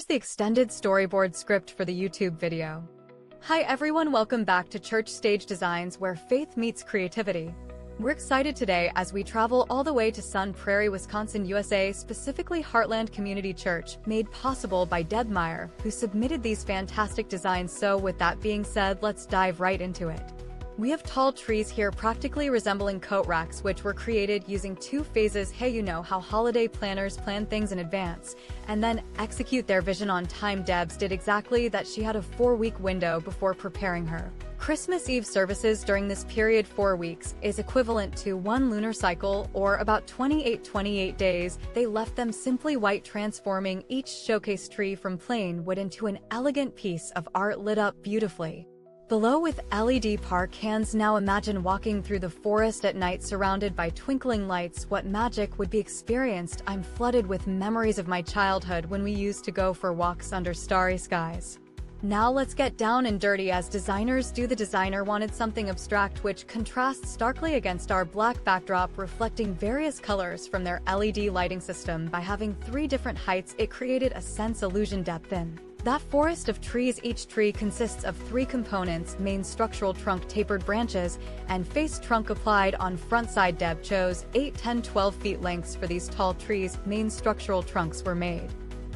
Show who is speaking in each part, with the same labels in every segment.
Speaker 1: the extended storyboard script for the YouTube video. Hi everyone, welcome back to Church Stage Designs, where faith meets creativity. We're excited today as we travel all the way to Sun Prairie, Wisconsin, USA, specifically Heartland Community Church, made possible by Deb Meyer, who submitted these fantastic designs. So with that being said, let's dive right into it. We have tall trees here practically resembling coat racks, which were created using two phases. Hey, you know how holiday planners plan things in advance and then execute their vision on time. Deb's did exactly that. She had a 4-week window before preparing her Christmas Eve services. During this period, 4 weeks is equivalent to 1 lunar cycle, or about 28 days. They left them simply white, transforming each showcase tree from plain wood into an elegant piece of art lit up beautifully below with LED park hands. Now imagine walking through the forest at night surrounded by twinkling lights. What magic would be experienced? I'm flooded with memories of my childhood when we used to go for walks under starry skies. Now let's get down and dirty as designers do. The designer wanted something abstract which contrasts starkly against our black backdrop, reflecting various colors from their LED lighting system. By having 3 different heights, it created a sense illusion depth in that forest of trees. Each tree consists of 3 components: main structural trunk, tapered branches, and face trunk applied on front side. Deb chose 8, 10, 12 feet lengths for these tall trees. Main structural trunks were made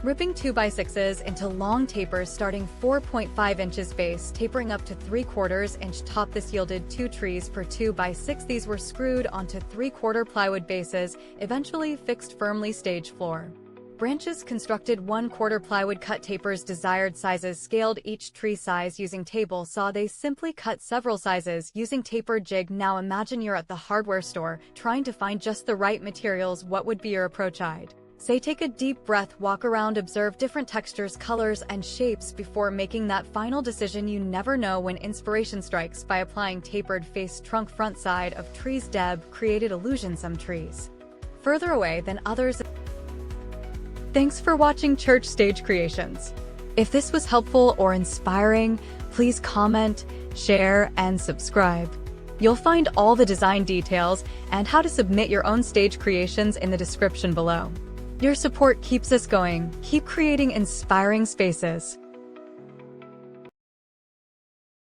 Speaker 1: ripping 2x6s into long tapers starting 4.5 inches base, tapering up to 3/4 inch top. This yielded 2 trees per 2x6. These were screwed onto 3/4 plywood bases, eventually fixed firmly. Stage floor branches constructed 1/4 plywood. Cut tapers desired sizes, scaled each tree size using table saw. They simply cut several sizes using tapered jig. Now imagine you're at the hardware store trying to find just the right materials. What would be your approach? I'd say take a deep breath, walk around, observe different textures, colors, and shapes before making that final decision. You never know when inspiration strikes. By applying tapered face, trunk, front side of trees, Deb created illusion some trees further away than others. Thanks for watching Church Stage Creations. If this was helpful or inspiring, please comment, share, and subscribe. You'll find all the design details and how to submit your own stage creations in the description below. Your support keeps us going. Keep creating inspiring spaces.